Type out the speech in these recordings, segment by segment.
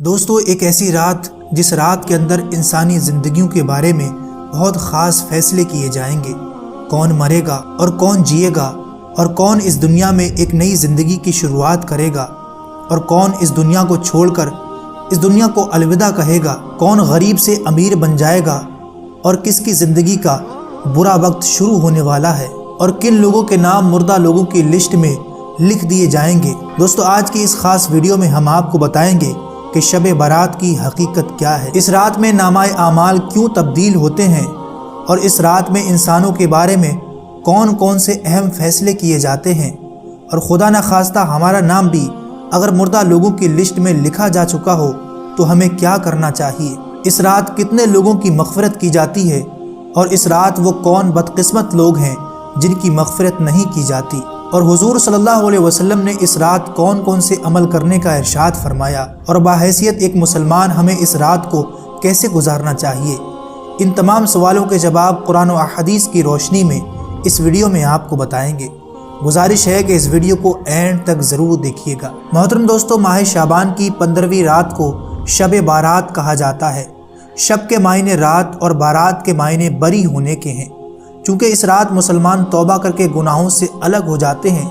دوستو، ایک ایسی رات جس رات کے اندر انسانی زندگیوں کے بارے میں بہت خاص فیصلے کیے جائیں گے۔ کون مرے گا اور کون جیے گا، اور کون اس دنیا میں ایک نئی زندگی کی شروعات کرے گا، اور کون اس دنیا کو چھوڑ کر اس دنیا کو الوداع کہے گا، کون غریب سے امیر بن جائے گا، اور کس کی زندگی کا برا وقت شروع ہونے والا ہے، اور کن لوگوں کے نام مردہ لوگوں کی لسٹ میں لکھ دیے جائیں گے۔ دوستو، آج کی اس خاص ویڈیو میں ہم آپ کو بتائیں گے کہ شب برات کی حقیقت کیا ہے، اس رات میں نامہ اعمال کیوں تبدیل ہوتے ہیں، اور اس رات میں انسانوں کے بارے میں کون کون سے اہم فیصلے کیے جاتے ہیں، اور خدا نخواستہ ہمارا نام بھی اگر مردہ لوگوں کی لسٹ میں لکھا جا چکا ہو تو ہمیں کیا کرنا چاہیے۔ اس رات کتنے لوگوں کی مغفرت کی جاتی ہے، اور اس رات وہ کون بدقسمت لوگ ہیں جن کی مغفرت نہیں کی جاتی، اور حضور صلی اللہ علیہ وسلم نے اس رات کون کون سے عمل کرنے کا ارشاد فرمایا، اور بحیثیت ایک مسلمان ہمیں اس رات کو کیسے گزارنا چاہیے۔ ان تمام سوالوں کے جواب قرآن و احادیث کی روشنی میں اس ویڈیو میں آپ کو بتائیں گے۔ گزارش ہے کہ اس ویڈیو کو اینڈ تک ضرور دیکھیے گا۔ محترم دوستو، ماہ شعبان کی 15ویں رات کو شب بارات کہا جاتا ہے۔ شب کے معنی رات اور بارات کے معنی بری ہونے کے ہیں، چونکہ اس رات مسلمان توبہ کر کے گناہوں سے الگ ہو جاتے ہیں،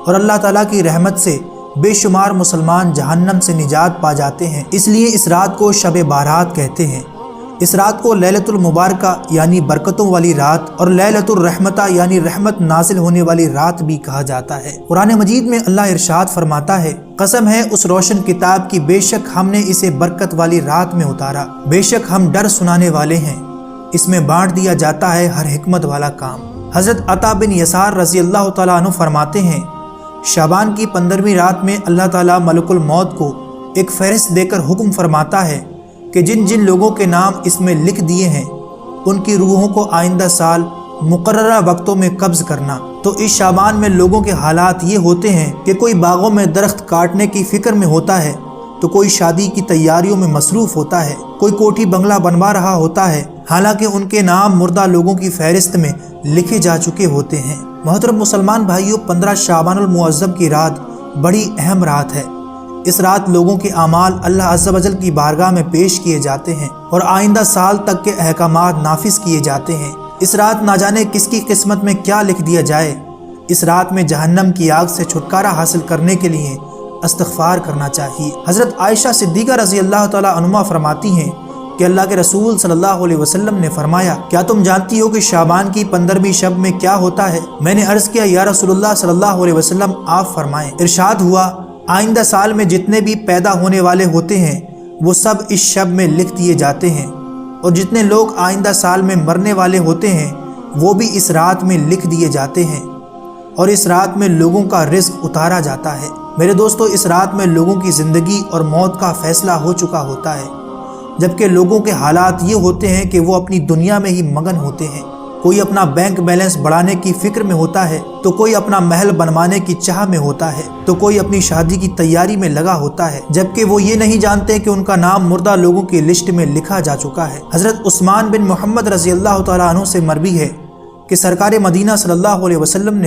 اور اللہ تعالیٰ کی رحمت سے بے شمار مسلمان جہنم سے نجات پا جاتے ہیں، اس لیے اس رات کو شب بارات کہتے ہیں۔ اس رات کو لیلۃ المبارکہ یعنی برکتوں والی رات، اور لیلۃ الرحمتہ یعنی رحمت نازل ہونے والی رات بھی کہا جاتا ہے۔ قرآن مجید میں اللہ ارشاد فرماتا ہے، قسم ہے اس روشن کتاب کی، بے شک ہم نے اسے برکت والی رات میں اتارا، بے شک ہم ڈر سنانے والے ہیں، اس میں بانٹ دیا جاتا ہے ہر حکمت والا کام۔ حضرت عطا بن یسار رضی اللہ تعالیٰ عنہ فرماتے ہیں، شعبان کی 15ویں رات میں اللہ تعالیٰ ملک الموت کو ایک فہرست دے کر حکم فرماتا ہے کہ جن جن لوگوں کے نام اس میں لکھ دیے ہیں ان کی روحوں کو آئندہ سال مقررہ وقتوں میں قبض کرنا۔ تو اس شعبان میں لوگوں کے حالات یہ ہوتے ہیں کہ کوئی باغوں میں درخت کاٹنے کی فکر میں ہوتا ہے، تو کوئی شادی کی تیاریوں میں مصروف ہوتا ہے، کوئی کوٹھی بنگلہ بنوا رہا ہوتا ہے، حالانکہ ان کے نام مردہ لوگوں کی فہرست میں لکھے جا چکے ہوتے ہیں۔ محترم مسلمان بھائیوں، 15 شعبان المعظم کی رات بڑی اہم رات ہے۔ اس رات لوگوں کے اعمال اللہ عز و جل کی بارگاہ میں پیش کیے جاتے ہیں، اور آئندہ سال تک کے احکامات نافذ کیے جاتے ہیں۔ اس رات نہ جانے کس کی قسمت میں کیا لکھ دیا جائے۔ اس رات میں جہنم کی آگ سے چھٹکارا حاصل کرنے کے لیے استغفار کرنا چاہیے۔ حضرت عائشہ صدیقہ رضی اللہ تعالیٰ عنہا فرماتی ہیں کہ اللہ کے رسول صلی اللہ علیہ وسلم نے فرمایا، کیا تم جانتی ہو کہ شعبان کی 15ویں شب میں کیا ہوتا ہے؟ میں نے عرض کیا، یا رسول اللہ صلی اللہ علیہ وسلم آپ فرمائیں۔ ارشاد ہوا، آئندہ سال میں جتنے بھی پیدا ہونے والے ہوتے ہیں وہ سب اس شب میں لکھ دیے جاتے ہیں، اور جتنے لوگ آئندہ سال میں مرنے والے ہوتے ہیں وہ بھی اس رات میں لکھ دیے جاتے ہیں، اور اس رات میں لوگوں کا رزق اتارا جاتا ہے۔ میرے دوستو، اس رات میں لوگوں کی زندگی اور موت کا فیصلہ ہو چکا ہوتا ہے، جبکہ لوگوں کے حالات یہ ہوتے ہیں کہ وہ اپنی دنیا میں ہی مگن ہوتے ہیں۔ کوئی اپنا بینک بیلنس بڑھانے کی فکر میں ہوتا ہے، تو کوئی اپنا محل بنوانے کی چاہ میں ہوتا ہے، تو کوئی اپنی شادی کی تیاری میں لگا ہوتا ہے، جبکہ وہ یہ نہیں جانتے کہ ان کا نام مردہ لوگوں کی لسٹ میں لکھا جا چکا ہے۔ حضرت عثمان بن محمد رضی اللہ تعالیٰ عنہ سے مروی ہے کہ سرکار مدینہ صلی اللہ علیہ وسلم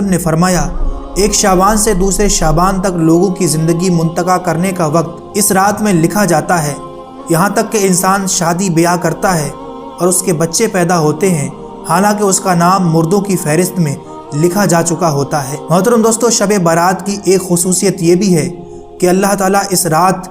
نے فرمایا ایک شعبان سے دوسرے شعبان تک لوگوں کی زندگی منتقل کرنے کا وقت اس رات میں لکھا جاتا ہے، یہاں تک کہ انسان شادی بیاہ کرتا ہے اور اس کے بچے پیدا ہوتے ہیں، حالانکہ اس کا نام مردوں کی فہرست میں لکھا جا چکا ہوتا ہے۔ محترم دوستو، شب بارات کی ایک خصوصیت یہ بھی ہے کہ اللہ تعالیٰ اس رات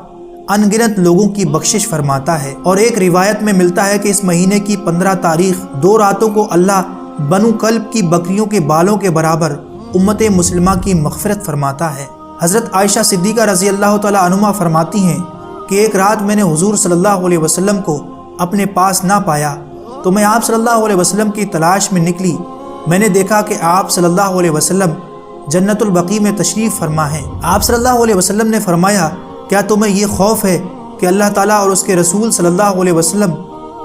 ان گنت لوگوں کی بخشش فرماتا ہے، اور ایک روایت میں ملتا ہے کہ اس مہینے کی 15 تاریخ 2 راتوں کو اللہ بنو کلب کی بکریوں کے بالوں کے برابر امت مسلمہ کی مغفرت فرماتا ہے۔ حضرت عائشہ صدیقہ رضی اللہ تعالیٰ عنہا فرماتی ہیں کہ ایک رات میں نے حضور صلی اللہ علیہ وسلم کو اپنے پاس نہ پایا، تو میں آپ صلی اللہ علیہ وسلم کی تلاش میں نکلی۔ میں نے دیکھا کہ آپ صلی اللہ علیہ وسلم جنت البقیع میں تشریف فرما ہیں۔ آپ صلی اللہ علیہ وسلم نے فرمایا، کیا تمہیں یہ خوف ہے کہ اللہ تعالیٰ اور اس کے رسول صلی اللہ علیہ وسلم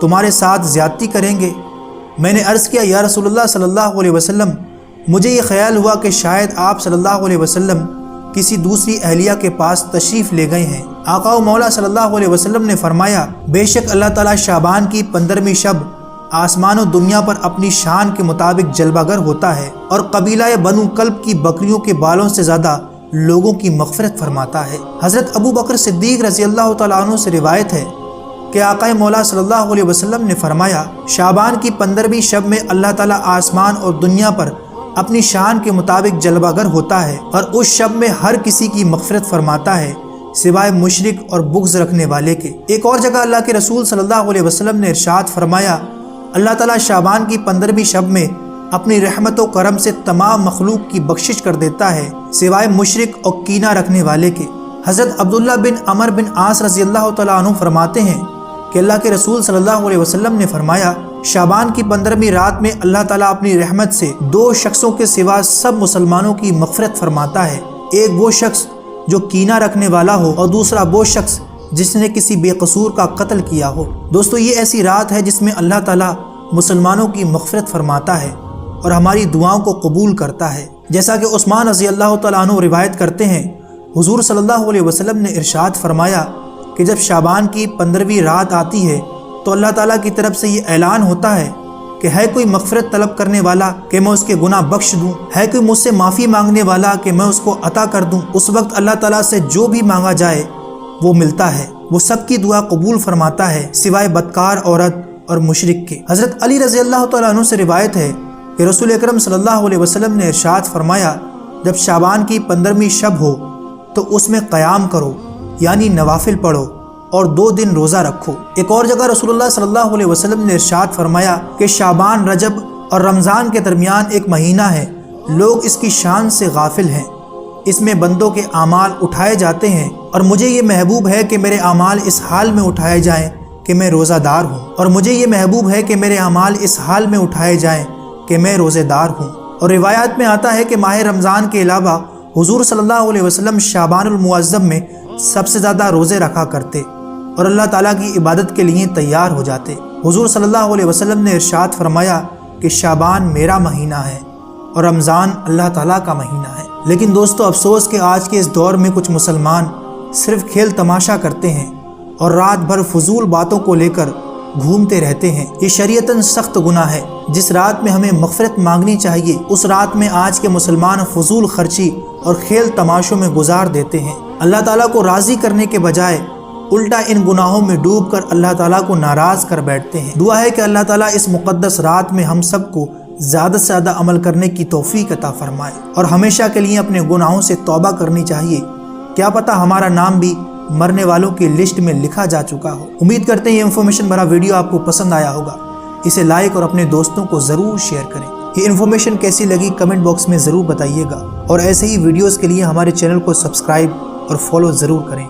تمہارے ساتھ زیادتی کریں گے؟ میں نے عرض کیا، یا رسول اللہ صلی اللہ علیہ وسلم، مجھے یہ خیال ہوا کہ شاید آپ صلی اللہ علیہ وسلم کسی دوسری اہلیہ کے پاس تشریف لے گئے ہیں۔ آقا و مولا صلی اللہ علیہ وسلم نے فرمایا، بے شک اللہ تعالیٰ شعبان کی 15ویں شب آسمان و دنیا پر اپنی شان کے مطابق جلوہ گر ہوتا ہے، اور قبیلہ بنو کلب کی بکریوں کے بالوں سے زیادہ لوگوں کی مغفرت فرماتا ہے۔ حضرت ابو بکر صدیق رضی اللہ تعالیٰ عنہ سے روایت ہے کہ آقا مولا صلی اللہ علیہ وسلم نے فرمایا، شعبان کی 15ویں شب میں اللہ تعالیٰ آسمان اور دنیا پر اپنی شان کے مطابق جلوہ گر ہوتا ہے اور اس شب میں ہر کسی کی مغفرت فرماتا ہے سوائے مشرک اور بغض رکھنے والے کے۔ ایک اور جگہ اللہ کے رسول صلی اللہ علیہ وسلم نے ارشاد فرمایا، اللہ تعالیٰ شعبان کی 15ویں شب میں اپنی رحمت و کرم سے تمام مخلوق کی بخشش کر دیتا ہے سوائے مشرک اور کینہ رکھنے والے کے۔ حضرت عبداللہ بن عمر بن عاص رضی اللہ تعالیٰ عنہ فرماتے ہیں کہ اللہ کے رسول صلی اللہ علیہ وسلم نے فرمایا، شعبان کی 15ویں رات میں اللہ تعالیٰ اپنی رحمت سے 2 شخصوں کے سوا سب مسلمانوں کی مغفرت فرماتا ہے، ایک وہ شخص جو کینہ رکھنے والا ہو اور دوسرا وہ شخص جس نے کسی بے قصور کا قتل کیا ہو۔ دوستو، یہ ایسی رات ہے جس میں اللہ تعالیٰ مسلمانوں کی مغفرت فرماتا ہے اور ہماری دعاؤں کو قبول کرتا ہے۔ جیسا کہ عثمان رضی اللہ تعالیٰ عنہ روایت کرتے ہیں، حضور صلی اللہ علیہ وسلم نے ارشاد فرمایا کہ جب شعبان کی 15ویں رات آتی ہے تو اللہ تعالیٰ کی طرف سے یہ اعلان ہوتا ہے کہ ہے کوئی مغفرت طلب کرنے والا کہ میں اس کے گناہ بخش دوں، ہے کوئی مجھ سے معافی مانگنے والا کہ میں اس کو عطا کر دوں۔ اس وقت اللہ تعالیٰ سے جو بھی مانگا جائے وہ ملتا ہے، وہ سب کی دعا قبول فرماتا ہے سوائے بدکار عورت اور مشرک کے۔ حضرت علی رضی اللہ تعالیٰ عنہ سے روایت ہے کہ رسول اکرم صلی اللہ علیہ وسلم نے ارشاد فرمایا، جب شعبان کی 15ویں شب ہو تو اس میں قیام کرو، یعنی نوافل پڑھو اور 2 دن روزہ رکھو۔ ایک اور جگہ رسول اللہ صلی اللہ علیہ وسلم نے ارشاد فرمایا کہ شعبان، رجب اور رمضان کے درمیان ایک مہینہ ہے، لوگ اس کی شان سے غافل ہیں، اس میں بندوں کے اعمال اٹھائے جاتے ہیں اور مجھے یہ محبوب ہے کہ میرے اعمال اس حال میں اٹھائے جائیں کہ میں روزہ دار ہوں، اور مجھے یہ محبوب ہے کہ میرے اعمال اس حال میں اٹھائے جائیں کہ میں روزے دار ہوں۔ اور روایات میں آتا ہے کہ ماہ رمضان کے علاوہ حضور صلی اللہ علیہ وسلم شعبان المعظم میں سب سے زیادہ روزے رکھا کرتے اور اللہ تعالیٰ کی عبادت کے لیے تیار ہو جاتے۔ حضور صلی اللہ علیہ وسلم نے ارشاد فرمایا کہ شعبان میرا مہینہ ہے اور رمضان اللہ تعالیٰ کا مہینہ ہے۔ لیکن دوستو، افسوس کہ آج کے اس دور میں کچھ مسلمان صرف کھیل تماشا کرتے ہیں اور رات بھر فضول باتوں کو لے کر گھومتے رہتے ہیں۔ یہ شریعتاً سخت گناہ ہے۔ جس رات میں ہمیں مغفرت مانگنی چاہیے اس رات میں آج کے مسلمان فضول خرچی اور کھیل تماشوں میں گزار دیتے ہیں۔ اللہ تعالیٰ کو راضی کرنے کے بجائے الٹا ان گناہوں میں ڈوب کر اللہ تعالیٰ کو ناراض کر بیٹھتے ہیں۔ دعا ہے کہ اللہ تعالیٰ اس مقدس رات میں ہم سب کو زیادہ سے زیادہ عمل کرنے کی توفیق عطا فرمائے اور ہمیشہ کے لیے اپنے گناہوں سے توبہ کرنی چاہیے۔ کیا پتہ ہمارا نام بھی مرنے والوں کی لسٹ میں لکھا جا چکا ہو۔ امید کرتے ہیں یہ انفارمیشن بھرا ویڈیو آپ کو پسند آیا ہوگا۔ اسے لائک اور اپنے دوستوں کو ضرور شیئر کریں۔ یہ انفارمیشن کیسی لگی کمنٹ باکس میں ضرور بتائیے گا، اور ایسے ہی ویڈیوز کے لیے ہمارے چینل کو سبسکرائب اور فالو ضرور کریں۔